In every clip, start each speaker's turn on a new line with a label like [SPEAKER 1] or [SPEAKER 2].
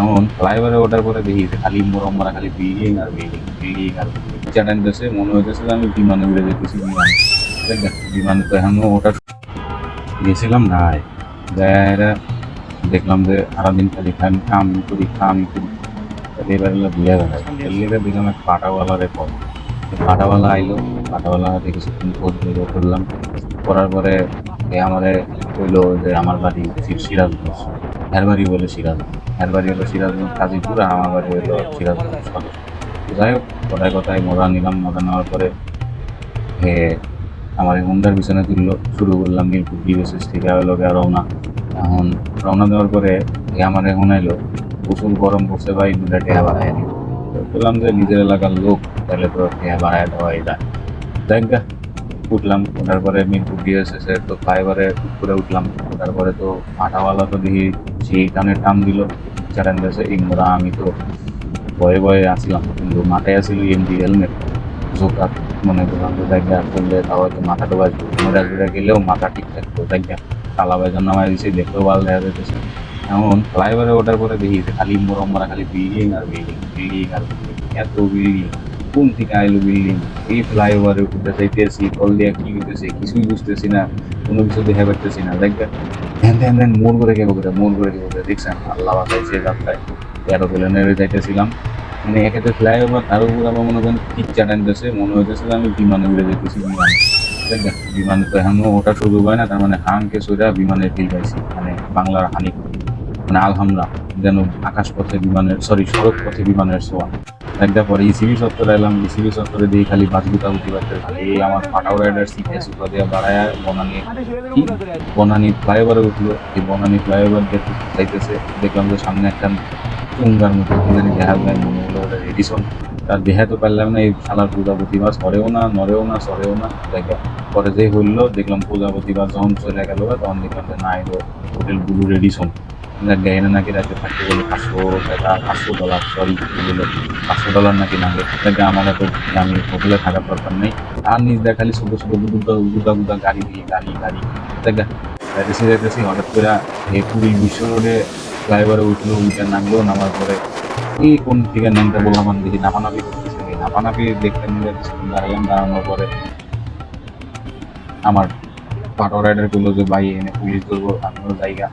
[SPEAKER 1] এমন ফ্লাইওভারে ওঠার পরে দেখি যে খালি মোরম্মরা খালি বিল্ডিং আর বিল্ডিং বিল্ডিং আর টানতেছে, মনে হইতেছে যে আমি বিমানে উড়ে যেতেছি। বিমানে তো এখনো ওটা গেছিলাম না, যাই দেখলাম যে সারাদিন খালি খালি কাম করি এবার বুঝে বেড়াই। এর দিলাম এক পাটাওয়ালারে কল, পাটাওয়ালা আইলো, পাটাওয়ালা দেখে কিছুক্ষণ করলাম, করার পরে এ আমারে কইলো যে আমার বাড়ি সিরাজগঞ্জ, এর বাড়ি বলে সিরাজগঞ্জ, এর বাড়ি হলো সিরাজগঞ্জ কাজীপুর, আর আমার বাড়ি হলো সিরাজগঞ্জ সদর। যাই হোক কথায় কথায় মজা নিলাম, মজা নেওয়ার পরে হে আমার হুন্ডার পিছনে তুললো, শুরু করলাম মিরপুর ডিএসএস থেকে রওনা। এখন রওনা দেওয়ার পরে এ আমার এখন এলো প্রচুর গরম পড়ছে ভাই, দুটা টেহা বাড়াই দিল। বললাম যে নিজের এলাকার লোক, তাহলে তো টেহা বাড়ায় দেওয়াই যায়। দেখ গা, উঠলাম, ওঠার পরে মিরপুর ডিএসএস এর তো ফ্লাইওভারে উপরে উঠলাম, তারপরে তো আটাওয়ালা তো দেখি সেই টান দিল চাটান গেছে ইংরা। আমি তো ভয়ে ভয়ে আসলাম, কিন্তু মাথায় আসছিল এমডি হেলমেট, জোকার মনে করলাম যে দেখা করলে তাও হয়তো মাথাটা বাজবে, মোটা জোড়া গেলেও মাথা ঠিক থাকতো। দেখা কালা বেজন নামায় দিয়েছি, দেখতেও ভালো দেখা যেতেছে। এমন ফ্লাইওভারে ওঠার পরে দেখি যে খালি মোরম্মরা খালি বিল্ডিং আর বিল্ডিং বিল্ডিং আর বিল্ডিং, এত বিল্ডিং, কোন থেকে আইলো বিল্ডিং। এই ফ্লাইওভারে উঠতে চাইতেছি, কল দিয়ে কি হইতেছে কিছুই বুঝতেছি না, কোনো কিছু দেখা পারতেছি না। দেখা ধ্যান ধ্যান ধ্যান মোড় করে কেবো করে দেখছেন আল্লাহ বাসাইছে যাত্রায় এরোপ্লেনে যাইতেছিলাম। মানে একেতে ফ্লাইওভার, তার উপর আমার মনে করেন ঠিক চাটানতেছে, মনে হইতেছে যে আমি বিমানে উড়ে যেতেছি। দেখবেন বিমানে তো এখনো ওটা সুযোগ হয় না, তার মানে হাঙ্কে সোজা বিমানের ফিল পাইছি, মানে বাংলার হানি, মানে আলহামরা, যেন আকাশ পথে বিমানের, সরি সড়ক পথে বিমানের ছোঁয়া। একদা পরে ইসিবি চত্বরে এলাম, ইসিবি চত্বরে দিয়ে খালি বাস গুতাগুতি বাড়তে, খালি আমার পাটাও রাইডার সিটে সুপা দিয়ে বাড়ায় বনানি কি বনানি ফ্লাইওভারে উঠলো। এই বনানি ফ্লাইওভার দেখতে যাইতেছে, দেখলাম যে সামনে একটা চুঙ্গার মতো কি জানি দেখা যায়, মনে হলো ওটা রেডিসন। তার দেখা তো পারলাম না, এই শালার প্রজাপতি বাস হরেও না নড়েও না সরেও না। দেখা পরে যে হইলো দেখলাম প্রজাপতি বাস যখন চলে গেল, তখন দেখলাম যে না এলো হোটেল ব্লু রেডিসন। এখানে নাকি রাতে থাকতে গেলে 500 টাকা, $500, সরি বলে $500 নাকি লাগে। দেখে আমার এত দামি হোটেলে থাকার দরকার নেই। আর নিজ দেখা খালি ছোট ছোট গুদা গুদা গাড়ি দিয়ে গাড়ি গাড়ি দেখা যাইতেছি হঠাৎ করে এই পুরী বিশ্ব রোডে ফ্লাইওভারে উঠলো, উঠে নামলো, নামার পরে এই কোন দিকে ন্যাংটা বললাম দেখি নাপানাপি করতেছে, এই নাপানাপি দেখতে নিলে কিছুক্ষণ দাঁড়ালাম, দাঁড়ানোর পরে আমার পাটো রাইডার করলো যে ভাই এনে পুলিশ ধরবো, আমিও জায়গা।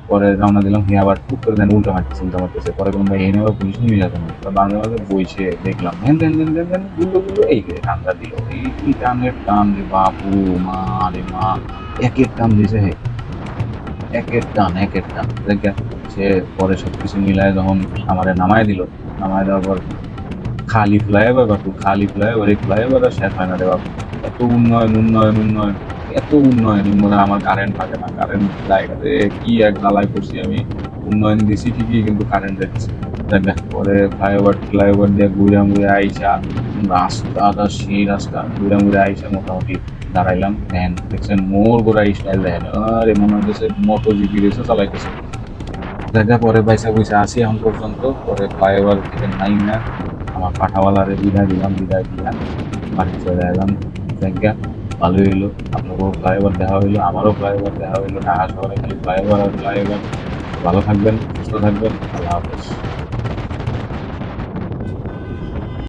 [SPEAKER 1] পরে রওনা দিলাম, হে আবার টুক করে দেন উল্টা মারতেছে, পরে কোনো ভাই এনে আবার পুলিশ নিয়ে যাবে না, মাঝে মাঝে বইছে দেখলাম হেন দেন দেন দেন দেন গুলো গুলো এই যে টানটা দিল, এই টানের টান রে বাপু, মা রে মা, একের টান দিছে হে, একের টান দেখে সে পরে সবকিছু মিলায় যখন আমারে নামায় দিল, নামায় দেওয়ার পর খালি ফ্লাইওভার বাপু, খালি ফ্লাইওভার, এই ফ্লাইওভার আর শেষ হয় না রে বাপু। এত উন্নয়ন উন্নয়ন উন্নয়ন, এত উন্নয়ন উন্নয়ন, আমার কারেন্ট থাকে না, কারেন্ট জায়গাতে কি এক জ্বালায় করছি আমি। উন্নয়ন দিছি ঠিকই, কিন্তু কারেন্ট যাচ্ছে। দেখ পরে ফ্লাইওভার দিয়ে ঘুরে মুড়ে আইসা, রাস্তাটা সেই রাস্তা ঘুরে মুড়ে আইসা মোটামুটি দাঁড়াইলাম। ভ্যান দেখছেন মোর গোড়া স্টাইল দেখেন, আরে মনে হইতেছে মোটো জিপি রেসে চালাইতেছে। দেখা পরে পয়সা পয়সা আসি এখন পর্যন্ত, পরে ফ্লাইওভার থেকে নাই না আমার পাঠাওয়ালারে বিদায় দিলাম, বিদায় দিয়া বাড়ি চলে এলাম। দেখা ভালোই হইলো, আপনারও ফ্লাইওভার দেখা হইলো, আমারও ফ্লাইওভার দেখা হইলো। ঢাকা শহরে খালি ফ্লাইওভার আর ফ্লাইওভার। ভালো থাকবেন, সুস্থ থাকবেন, আল্লাহ হাফেজ।